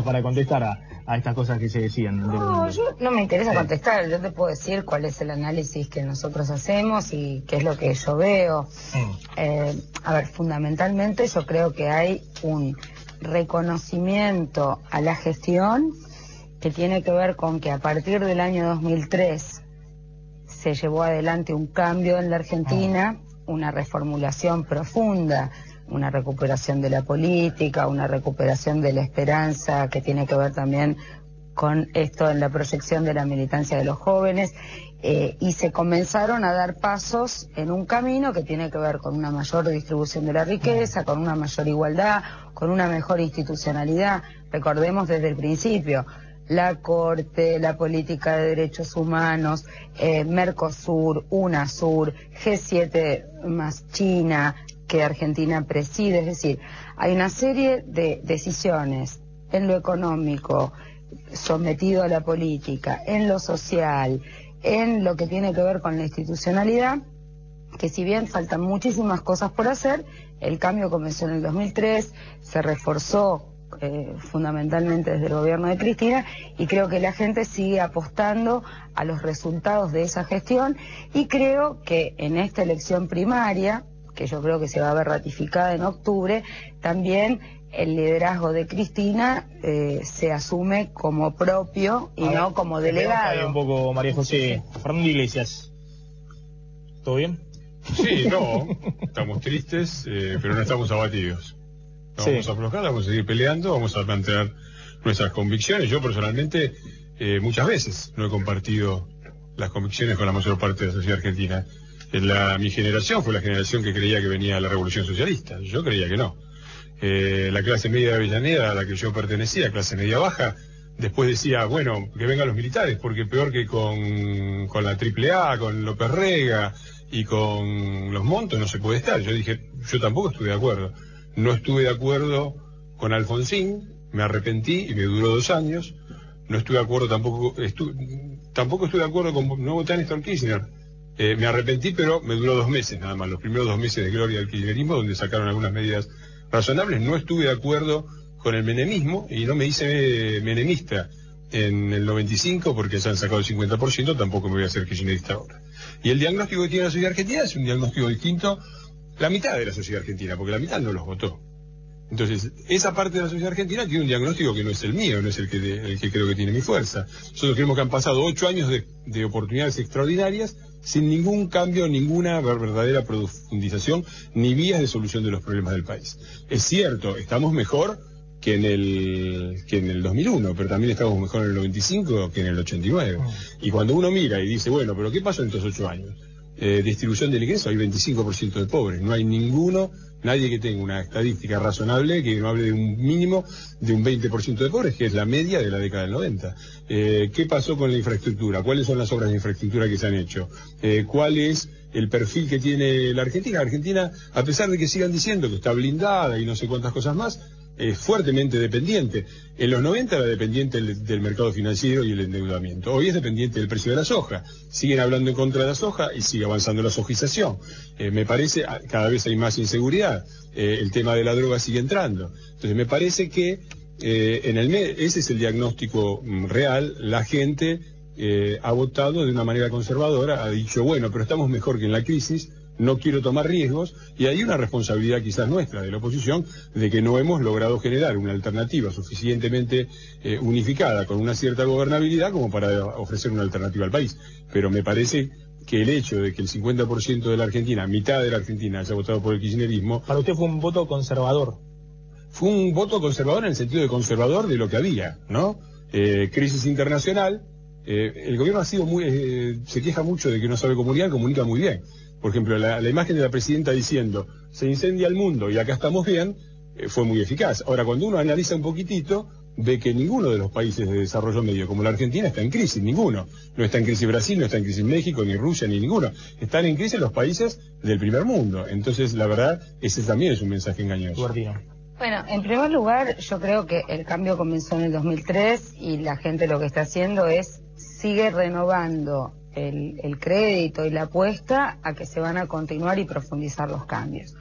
para contestar a estas cosas que se decían. No, no me interesa contestar, yo te puedo decir cuál es el análisis que nosotros hacemos y qué es lo que yo veo. A ver, fundamentalmente yo creo que hay un reconocimiento a la gestión que tiene que ver con que a partir del año 2003 se llevó adelante un cambio en la Argentina, una reformulación profunda, una recuperación de la política, una recuperación de la esperanza que tiene que ver también con esto en la proyección de la militancia de los jóvenes, y se comenzaron a dar pasos en un camino que tiene que ver con una mayor distribución de la riqueza, con una mayor igualdad, con una mejor institucionalidad. Recordemos desde el principio, la Corte, la política de derechos humanos, Mercosur, UNASUR, G7 más China, que Argentina preside, es decir, hay una serie de decisiones en lo económico, sometido a la política, en lo social, en lo que tiene que ver con la institucionalidad, que si bien faltan muchísimas cosas por hacer, el cambio comenzó en el 2003, se reforzó fundamentalmente desde el gobierno de Cristina, y creo que la gente sigue apostando a los resultados de esa gestión, y creo que en esta elección primaria, que yo creo que se va a ver ratificada en octubre, también el liderazgo de Cristina se asume como propio y no como delegado. Ahí un poco, María José. Fernando Iglesias, ¿todo bien? Sí, no, estamos tristes, pero no estamos abatidos. No vamos a aflojar, vamos a seguir peleando, vamos a mantener nuestras convicciones. Yo personalmente muchas veces no he compartido las convicciones con la mayor parte de la sociedad argentina. Mi generación fue la generación que creía que venía la revolución socialista. Yo creía que no. La clase media de Avellaneda, a la que yo pertenecía, clase media baja, después decía, bueno, que vengan los militares, porque peor que con la AAA, con López Rega y con los Montos no se puede estar. Yo dije, yo tampoco estuve de acuerdo. No estuve de acuerdo con Alfonsín, me arrepentí y me duró 2 años. No estuve de acuerdo tampoco estuve de acuerdo con, no voté a Néstor Kirchner. Me arrepentí, pero me duró 2 meses nada más, los primeros 2 meses de gloria del kirchnerismo, donde sacaron algunas medidas razonables. No estuve de acuerdo con el menemismo y no me hice menemista en el 95 porque ya han sacado el 50%, tampoco me voy a hacer kirchnerista ahora. Y el diagnóstico que tiene la sociedad argentina es un diagnóstico distinto, la mitad de la sociedad argentina, porque la mitad no los votó. Entonces, esa parte de la sociedad argentina tiene un diagnóstico que no es el mío, no es el que creo que tiene mi fuerza. Nosotros creemos que han pasado 8 años de oportunidades extraordinarias sin ningún cambio, ninguna verdadera profundización, ni vías de solución de los problemas del país. Es cierto, estamos mejor que en el 2001, pero también estamos mejor en el 95 que en el 89. Y cuando uno mira y dice, bueno, pero ¿qué pasó en estos 8 años? Distribución del ingreso, hay 25% de pobres, no hay nadie que tenga una estadística razonable que no hable de un mínimo de un 20% de pobres, que es la media de la década del 90. ¿Qué pasó con la infraestructura? ¿Cuáles son las obras de infraestructura que se han hecho? ¿Cuál es el perfil que tiene la Argentina? La Argentina, a pesar de que sigan diciendo que está blindada y no sé cuántas cosas más, es fuertemente dependiente. En los 90 era dependiente del mercado financiero y el endeudamiento. Hoy es dependiente del precio de la soja. Siguen hablando en contra de la soja y sigue avanzando la sojización. Me parece, cada vez hay más inseguridad. El tema de la droga sigue entrando. Entonces me parece que ese es el diagnóstico real. La gente ha votado de una manera conservadora, ha dicho, bueno, pero estamos mejor que en la crisis, no quiero tomar riesgos, y hay una responsabilidad quizás nuestra de la oposición de que no hemos logrado generar una alternativa suficientemente unificada con una cierta gobernabilidad como para ofrecer una alternativa al país. Pero me parece que el hecho de que el 50% de la Argentina, mitad de la Argentina, haya votado por el kirchnerismo... Para usted fue un voto conservador. Fue un voto conservador en el sentido de conservador de lo que había, ¿no? Crisis internacional, el gobierno ha sido se queja mucho de que no sabe comunicar, comunica muy bien. Por ejemplo, la imagen de la presidenta diciendo, se incendia el mundo y acá estamos bien, fue muy eficaz. Ahora, cuando uno analiza un poquitito, ve que ninguno de los países de desarrollo medio, como la Argentina, está en crisis, ninguno. No está en crisis Brasil, no está en crisis México, ni Rusia, ni ninguno. Están en crisis los países del primer mundo. Entonces, la verdad, ese también es un mensaje engañoso. Guardino. Bueno, en primer lugar, yo creo que el cambio comenzó en el 2003 y la gente lo que está haciendo sigue renovando el crédito y la apuesta a que se van a continuar y profundizar los cambios.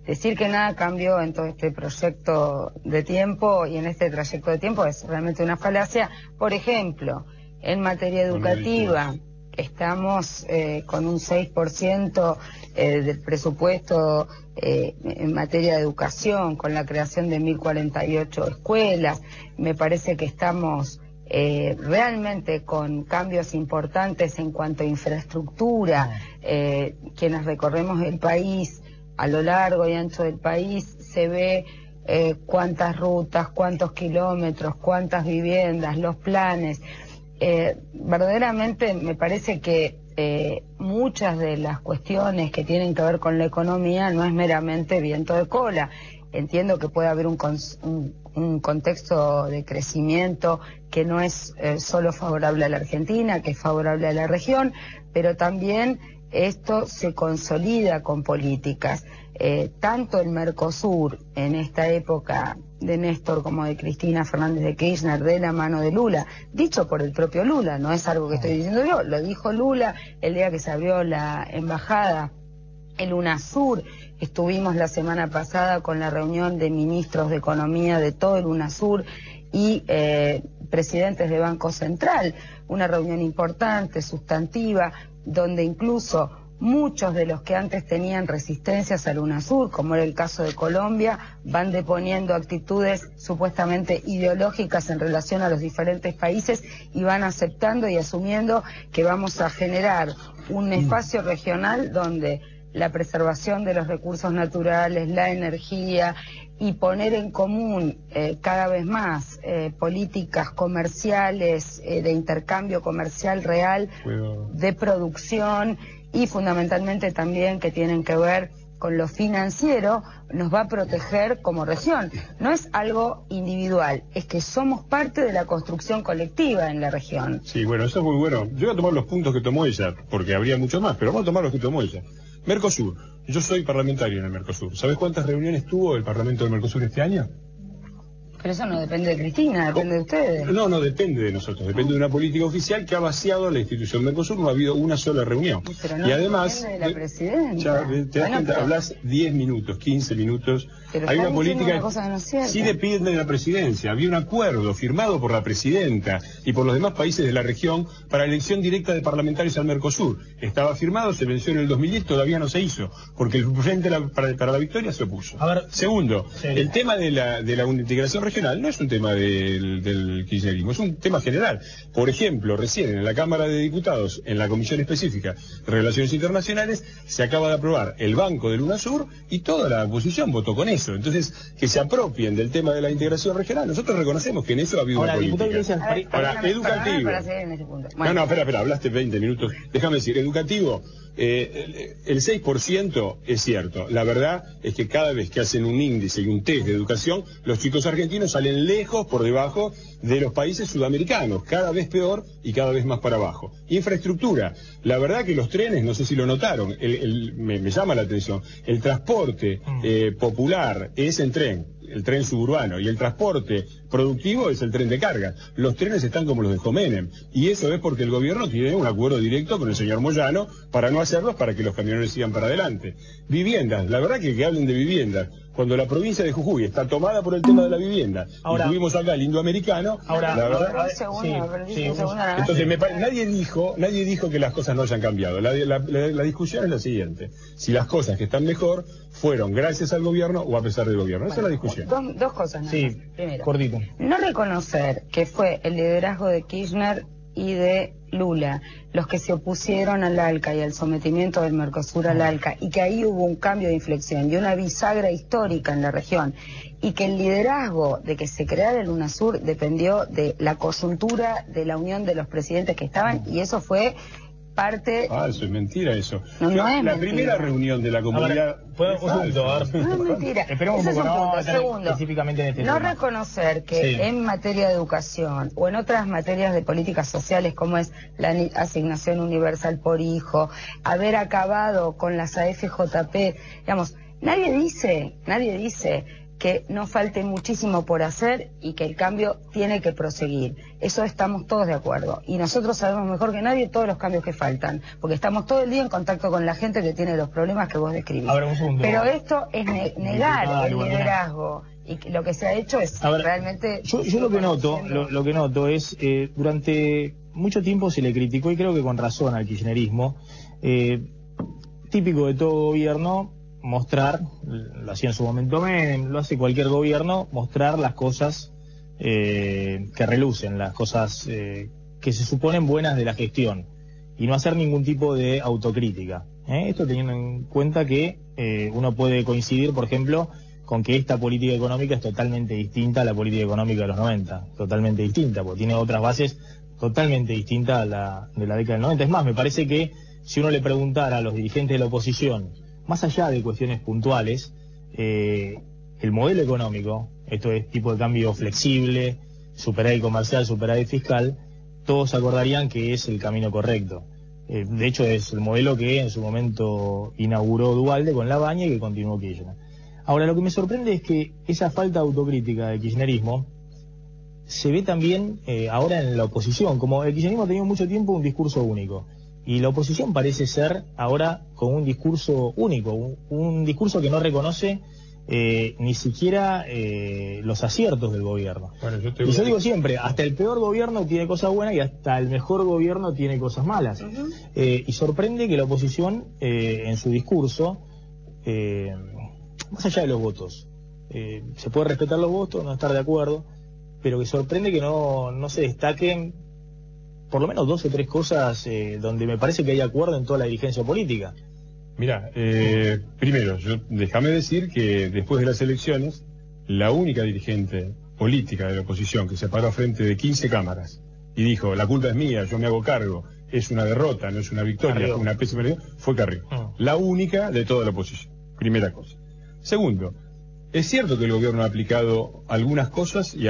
decir que nada cambió en todo este proyecto de tiempo y en este trayecto de tiempo es realmente una falacia. Por ejemplo, en materia educativa, estamos con un 6% del presupuesto en materia de educación, con la creación de 1048 escuelas. Me parece que estamos realmente con cambios importantes en cuanto a infraestructura. Quienes recorremos el país, a lo largo y ancho del país, se ve cuántas rutas, cuántos kilómetros, cuántas viviendas, los planes. Verdaderamente me parece que muchas de las cuestiones que tienen que ver con la economía no es meramente viento de cola. Entiendo que puede haber un contexto de crecimiento que no es solo favorable a la Argentina, que es favorable a la región, pero también esto se consolida con políticas. Tanto el Mercosur, en esta época de Néstor como de Cristina Fernández de Kirchner, de la mano de Lula, dicho por el propio Lula, no es algo que estoy diciendo yo, lo dijo Lula el día que se abrió la embajada, el UNASUR. Estuvimos la semana pasada con la reunión de ministros de Economía de todo el UNASUR y presidentes de Banco Central, una reunión importante, sustantiva, donde incluso muchos de los que antes tenían resistencias al UNASUR, como era el caso de Colombia, van deponiendo actitudes supuestamente ideológicas en relación a los diferentes países y van aceptando y asumiendo que vamos a generar un espacio regional donde la preservación de los recursos naturales, la energía y poner en común cada vez más políticas comerciales, de intercambio comercial real, de producción y fundamentalmente también que tienen que ver con lo financiero, nos va a proteger como región. No es algo individual, es que somos parte de la construcción colectiva en la región. Sí, bueno, eso es muy bueno. Yo voy a tomar los puntos que tomó ella, porque habría mucho más, pero vamos a tomar los que tomó ella. Mercosur. Yo soy parlamentario en el Mercosur. ¿Sabes cuántas reuniones tuvo el Parlamento del Mercosur este año? Pero eso no depende de Cristina, depende de ustedes. No, no depende de nosotros, depende de una política oficial que ha vaciado la institución Mercosur, no ha habido una sola reunión. Pero no y además, depende de la presidenta. Ya, te das cuenta, hablas 10 minutos, 15 minutos. Pero hay una política una cosa que no es cierta. Sí depende de la presidencia. Había un acuerdo firmado por la presidenta y por los demás países de la región para elección directa de parlamentarios al Mercosur. Estaba firmado, se venció en el 2010, todavía no se hizo, porque el Frente para la Victoria se opuso. A ver, segundo, sí. El tema de la integración regional no es un tema del kirchnerismo, es un tema general. Por ejemplo, recién en la Cámara de Diputados, en la Comisión Específica de Relaciones Internacionales, se acaba de aprobar el Banco del UNASUR y toda la oposición votó con eso. Entonces, que se apropien del tema de la integración regional, nosotros reconocemos que en eso ha habido una política. Ahora, educativo. Bueno. No, espera, hablaste 20 minutos. Déjame decir, educativo. El 6% es cierto. La verdad es que cada vez que hacen un índice y un test de educación, los chicos argentinos salen lejos por debajo de los países sudamericanos, cada vez peor y cada vez más para abajo. Infraestructura. La verdad que los trenes, no sé si lo notaron, me llama la atención, el transporte popular es en tren, el tren suburbano, y el transporte productivo es el tren de carga. Los trenes están como los de Menem, y eso es porque el gobierno tiene un acuerdo directo con el señor Moyano para no hacerlos, para que los camiones sigan para adelante. Viviendas, la verdad que hablen de viviendas. Cuando la provincia de Jujuy está tomada por el tema de la vivienda, ahora, y tuvimos acá el indoamericano, ahora, la verdad... Entonces, nadie dijo que las cosas no hayan cambiado. La discusión es la siguiente. Si las cosas que están mejor fueron gracias al gobierno o a pesar del gobierno. Esa es la discusión. Dos cosas. ¿No? Sí, primero, cortito. No reconocer que fue el liderazgo de Kirchner y de Lula los que se opusieron al ALCA y al sometimiento del Mercosur al ALCA, y que ahí hubo un cambio de inflexión y una bisagra histórica en la región, y que el liderazgo de que se creara el UNASUR dependió de la coyuntura de la unión de los presidentes que estaban, y eso fue parte... Eso es mentira eso. No es la mentira. Primera reunión de la comunidad... No es mentira. Esperemos Ese un poco, punto. Segundo, específicamente en este no tema. Reconocer que en materia de educación o en otras materias de políticas sociales como es la asignación universal por hijo, haber acabado con las AFJP, digamos, nadie dice que no falte muchísimo por hacer y que el cambio tiene que proseguir. Eso estamos todos de acuerdo. Y nosotros sabemos mejor que nadie todos los cambios que faltan, porque estamos todo el día en contacto con la gente que tiene los problemas que vos describís. Pero esto es negar el liderazgo. Y lo que se ha hecho es realmente... Yo lo que noto es, durante mucho tiempo se le criticó, y creo que con razón, al kirchnerismo, típico de todo gobierno, mostrar, lo hacía en su momento Menem, lo hace cualquier gobierno, mostrar las cosas que relucen, las cosas que se suponen buenas de la gestión, y no hacer ningún tipo de autocrítica. Esto teniendo en cuenta que uno puede coincidir, por ejemplo, con que esta política económica es totalmente distinta a la política económica de los 90, totalmente distinta, porque tiene otras bases totalmente distintas a la de la década del 90. Es más, me parece que si uno le preguntara a los dirigentes de la oposición, más allá de cuestiones puntuales, el modelo económico, esto es tipo de cambio flexible, superávit comercial, superávit fiscal, todos acordarían que es el camino correcto. De hecho, es el modelo que en su momento inauguró Duhalde con Labaña y que continuó Kirchner. Ahora, lo que me sorprende es que esa falta de autocrítica del kirchnerismo se ve también ahora en la oposición. Como el kirchnerismo ha tenido mucho tiempo un discurso único, y la oposición parece ser ahora con un discurso único, un discurso que no reconoce ni siquiera los aciertos del gobierno. Bueno, yo digo siempre, hasta el peor gobierno tiene cosas buenas y hasta el mejor gobierno tiene cosas malas. Y sorprende que la oposición en su discurso, más allá de los votos, se puede respetar los votos, no estar de acuerdo, pero que sorprende que no se destaquen por lo menos 2 o 3 cosas donde me parece que hay acuerdo en toda la dirigencia política. Mira, primero, déjame decir que después de las elecciones, la única dirigente política de la oposición que se paró frente de 15 cámaras y dijo, la culpa es mía, yo me hago cargo, es una derrota, no es una victoria, es una pésima idea, fue Carrió. La única de toda la oposición, primera cosa. Segundo, es cierto que el gobierno ha aplicado algunas cosas y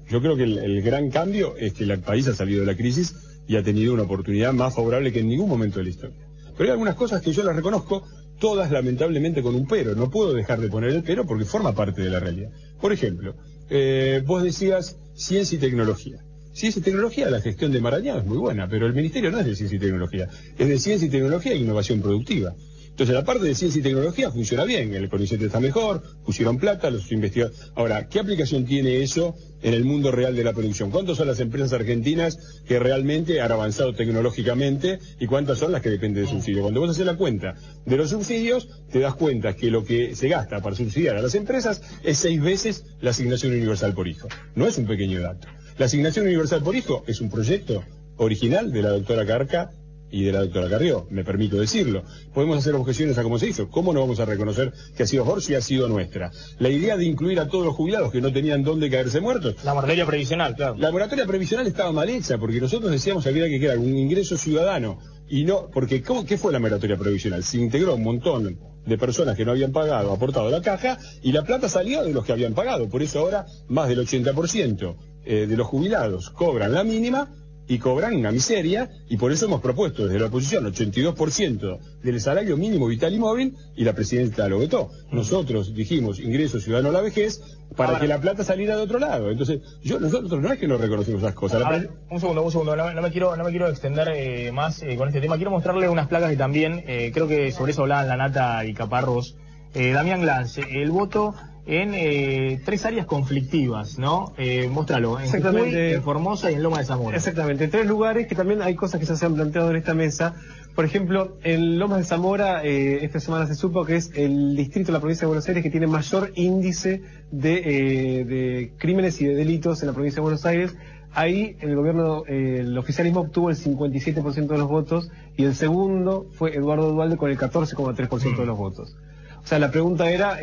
yo creo que el gran cambio es que el país ha salido de la crisis y ha tenido una oportunidad más favorable que en ningún momento de la historia. Pero hay algunas cosas que yo las reconozco, todas lamentablemente con un pero. No puedo dejar de poner el pero porque forma parte de la realidad. Por ejemplo, vos decías ciencia y tecnología. Ciencia y tecnología, la gestión de Marañón es muy buena, pero el ministerio no es de ciencia y tecnología, es de ciencia y tecnología e innovación productiva. Entonces la parte de ciencia y tecnología funciona bien, el CONICET está mejor, pusieron plata, los investigadores... Ahora, ¿qué aplicación tiene eso en el mundo real de la producción? ¿Cuántas son las empresas argentinas que realmente han avanzado tecnológicamente y cuántas son las que dependen de subsidios? Cuando vos haces la cuenta de los subsidios, te das cuenta que lo que se gasta para subsidiar a las empresas es 6 veces la asignación universal por hijo. No es un pequeño dato. La asignación universal por hijo es un proyecto original de la doctora Carca y de la doctora Carrió, me permito decirlo. Podemos hacer objeciones a cómo se hizo. ¿Cómo no vamos a reconocer que ha sido Horst y ha sido nuestra? La idea de incluir a todos los jubilados que no tenían dónde caerse muertos. La moratoria previsional, claro. La moratoria previsional estaba mal hecha, porque nosotros decíamos que había que crear un ingreso ciudadano. Y no, porque ¿qué fue la moratoria previsional? Se integró un montón de personas que no habían pagado, aportado a la caja, y la plata salió de los que habían pagado. Por eso ahora más del 80% de los jubilados cobran la mínima, y cobran una miseria, y por eso hemos propuesto desde la oposición 82% del salario mínimo vital y móvil, y la presidenta lo vetó. Nosotros dijimos ingreso ciudadano a la vejez para que la plata saliera de otro lado. Entonces, nosotros no es que no reconocemos esas cosas. Un segundo, no me quiero extender más con este tema. Quiero mostrarle unas placas que también, creo que sobre eso hablaban La Nata y Caparrós. Damián Glance, el voto en 3 áreas conflictivas, ¿no? Móstralo, en Jujuy, en Formosa y en Loma de Zamora. Exactamente, en 3 lugares que también hay cosas que ya se han planteado en esta mesa. Por ejemplo, en Lomas de Zamora, esta semana se supo que es el distrito de la provincia de Buenos Aires que tiene mayor índice de crímenes y de delitos en la provincia de Buenos Aires. Ahí el gobierno, el oficialismo obtuvo el 57% de los votos y el segundo fue Eduardo Duhalde con el 14,3% de los votos. O sea, la pregunta era,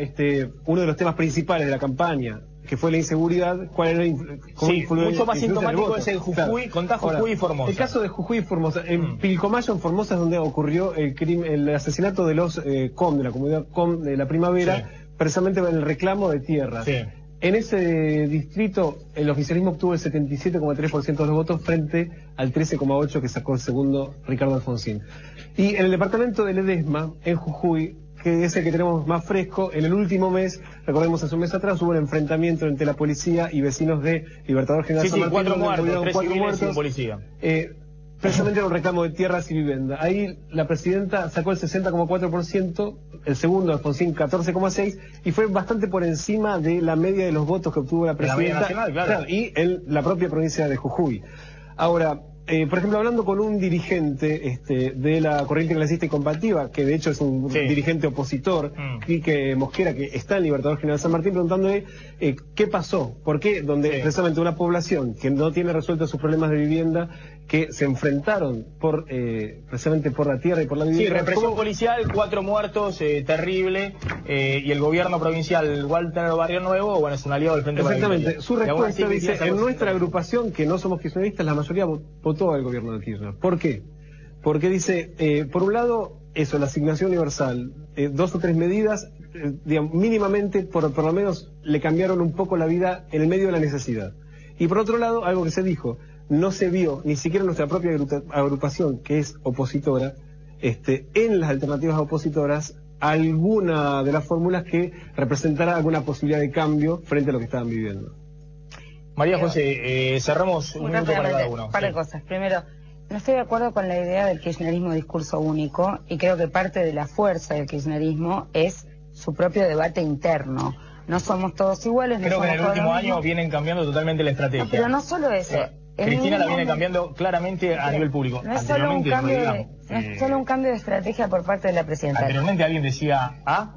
uno de los temas principales de la campaña, que fue la inseguridad, ¿cuál era mucho más sintomático es el Jujuy, claro. Contá Jujuy. Ahora, y Formosa. El caso de Jujuy y Formosa, en Pilcomayo, en Formosa, es donde ocurrió el asesinato de los COM, de la comunidad COM de la Primavera, precisamente en el reclamo de tierras. Sí. En ese distrito, el oficialismo obtuvo el 77,3% de los votos frente al 13,8% que sacó el segundo Ricardo Alfonsín. Y en el departamento de Ledesma, en Jujuy, que es el que tenemos más fresco. En el último mes, recordemos hace un mes atrás, hubo un enfrentamiento entre la policía y vecinos de Libertador General San Martín. 4 muertos, 3 civiles y un policía. Precisamente era un reclamo de tierras y vivienda. Ahí la presidenta sacó el 60,4%, el segundo Alfonsín 14,6%, y fue bastante por encima de la media de los votos que obtuvo la presidenta. La media nacional, claro. Y en la propia provincia de Jujuy. Ahora, por ejemplo, hablando con un dirigente de la corriente clasista y combativa, que de hecho es un dirigente opositor, Quique Mosquera, que está en Libertador General San Martín, preguntándole qué pasó, por qué, donde precisamente una población que no tiene resueltos sus problemas de vivienda, que se enfrentaron precisamente por la tierra y por la vivienda. Sí, represión policial, 4 muertos, terrible, y el gobierno provincial Walter Barrio Nuevo, bueno, es un aliado del Frente Paraguayo. Exactamente, su respuesta dice, en nuestra agrupación, que no somos kirchneristas, la mayoría votó al gobierno de Kirchner. ¿Por qué? Porque dice, por un lado, eso, la asignación universal, 2 o 3 medidas, digamos, mínimamente, por lo menos, le cambiaron un poco la vida en el medio de la necesidad. Y por otro lado, algo que se dijo, no se vio, ni siquiera nuestra propia agrupación, que es opositora, en las alternativas opositoras, alguna de las fórmulas que representara alguna posibilidad de cambio frente a lo que estaban viviendo. María José, cerramos un minuto para cada uno. Un par de cosas. Primero, no estoy de acuerdo con la idea del kirchnerismo discurso único, y creo que parte de la fuerza del kirchnerismo es su propio debate interno. No somos todos iguales. Creo que en el último año vienen cambiando totalmente la estrategia. No, pero no solo eso. Cristina la viene cambiando claramente a nivel público. No es solo un cambio de estrategia por parte de la presidenta. Anteriormente alguien decía A,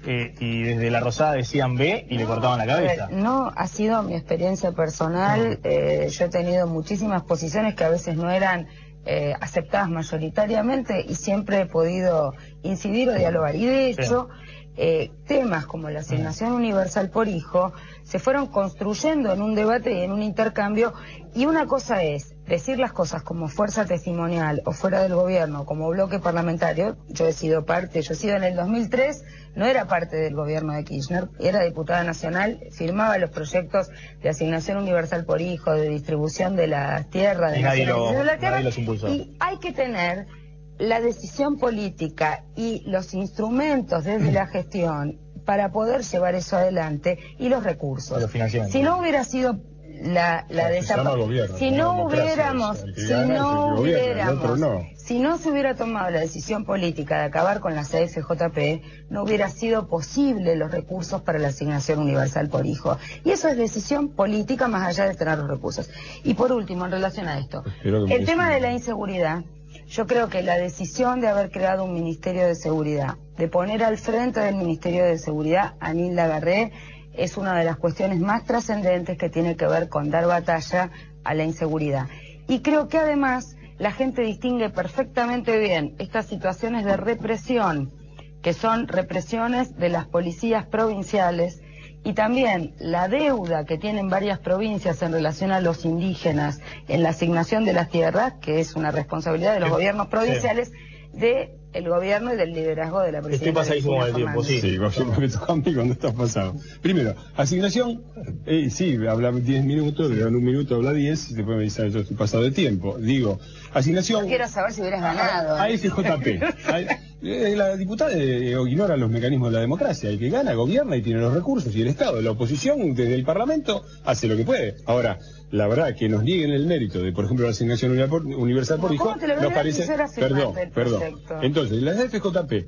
y desde la Rosada decían B y le cortaban la cabeza. No ha sido mi experiencia personal. Yo he tenido muchísimas posiciones que a veces no eran aceptadas mayoritariamente, y siempre he podido incidir o dialogar. Y de hecho, temas como la asignación universal por hijo se fueron construyendo en un debate y en un intercambio. Y una cosa es decir las cosas como fuerza testimonial o fuera del gobierno, como bloque parlamentario. Yo he sido en el 2003, no era parte del gobierno de Kirchner, era diputada nacional, firmaba los proyectos de asignación universal por hijo, de distribución de las tierras, de nadie los impulsó. Y hay que tener la decisión política y los instrumentos desde la gestión para poder llevar eso adelante, y los recursos. Si no hubiera sido si no se hubiera tomado la decisión política de acabar con las AFJP, no hubiera sido posible los recursos para la asignación universal por hijo. Y eso es decisión política más allá de tener los recursos. Y por último, en relación a esto, el tema de la inseguridad. Yo creo que la decisión de haber creado un Ministerio de Seguridad, de poner al frente del Ministerio de Seguridad a Nilda Garré, es una de las cuestiones más trascendentes que tiene que ver con dar batalla a la inseguridad. Y creo que además la gente distingue perfectamente bien estas situaciones de represión, que son represiones de las policías provinciales, y también la deuda que tienen varias provincias en relación a los indígenas en la asignación de las tierras, que es una responsabilidad de los gobiernos provinciales, de el gobierno y del liderazgo de la presidencia. Estoy pasadísimo con el tiempo, sí. Sí, me tocó a mí cuando estás pasado. Primero, asignación, sí, habla 10 minutos, le dan 1 minuto, habla 10, y después me dice, yo estoy pasado de tiempo. Digo, asignación... No quiero saber si hubieras ganado. AFJP. La diputada ignora los mecanismos de la democracia. El que gana, gobierna y tiene los recursos, y el Estado, la oposición, desde el Parlamento, hace lo que puede. Ahora, la verdad, que nos nieguen el mérito de, por ejemplo, la asignación universal por hijo, nos parece... Perdón. Entonces, las FJP,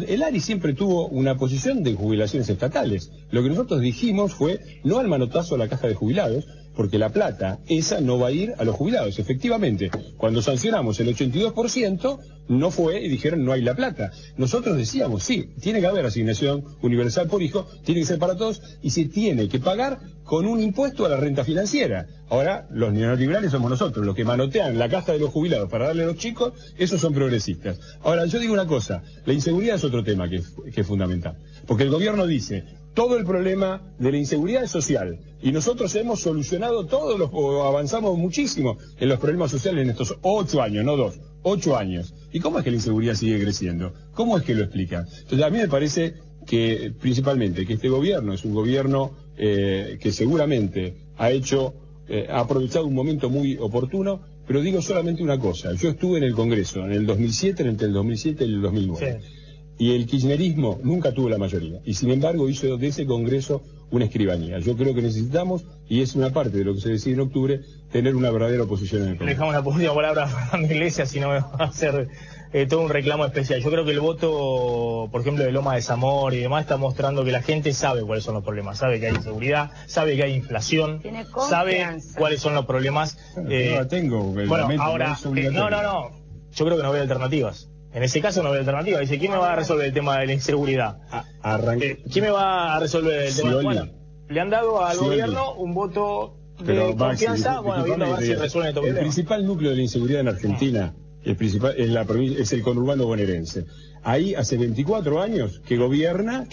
el ARI siempre tuvo una posición de jubilaciones estatales. Lo que nosotros dijimos fue no al manotazo a la caja de jubilados, porque la plata esa no va a ir a los jubilados. Efectivamente, cuando sancionamos el 82%, no fue y dijeron no hay la plata. Nosotros decíamos, sí, tiene que haber asignación universal por hijo, tiene que ser para todos, y se tiene que pagar con un impuesto a la renta financiera. Ahora, los neoliberales somos nosotros, los que manotean la caja de los jubilados para darle a los chicos, esos son progresistas. Ahora, yo digo una cosa, la inseguridad es otro tema que es fundamental, porque el gobierno dice, todo el problema de la inseguridad es social, y nosotros hemos solucionado avanzamos muchísimo en los problemas sociales en estos 8 años, no 2, 8 años. ¿Y cómo es que la inseguridad sigue creciendo? ¿Cómo es que lo explican? Entonces, a mí me parece que, principalmente, que este gobierno es un gobierno que seguramente ha aprovechado un momento muy oportuno, pero digo solamente una cosa. Yo estuve en el Congreso en el 2007, entre el 2007 y el 2009. Sí. Y el kirchnerismo nunca tuvo la mayoría, y sin embargo hizo de ese Congreso una escribanía. Yo creo que necesitamos, y es una parte de lo que se decide en octubre, tener una verdadera oposición en el Congreso. Dejamos la última palabra a Fernando Iglesias, si no me va a hacer todo un reclamo especial. Yo creo que el voto, por ejemplo, de Loma de Zamora y demás, está mostrando que la gente sabe cuáles son los problemas, sabe que hay inseguridad, sabe que hay inflación, sabe cuáles son los problemas. No la tengo. Bueno, ahora, no, yo creo que no veo alternativas. En ese caso no veo alternativa. Dice, ¿quién me va a resolver el tema de la inseguridad? ¿Quién me va a resolver el tema? Bueno, le han dado al gobierno un voto de confianza, viendo a ver si resuelven estos problemas. El principal núcleo de la inseguridad en Argentina es el conurbano bonaerense. Ahí hace 24 años que gobierna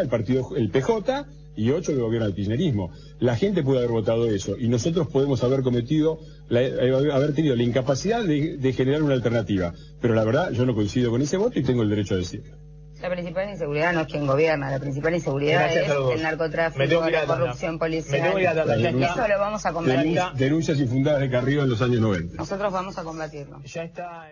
el partido, el PJ, y 8 que gobierna el kirchnerismo. La gente puede haber votado eso, y nosotros podemos haber tenido la incapacidad de generar una alternativa. Pero la verdad, yo no coincido con ese voto y tengo el derecho a decirlo. La principal inseguridad no es quien gobierna, la principal inseguridad es el narcotráfico, la corrupción policial. Y eso lo vamos a combatir. Denuncias infundadas de Carrillo en los años 90. Nosotros vamos a combatirlo. Ya está.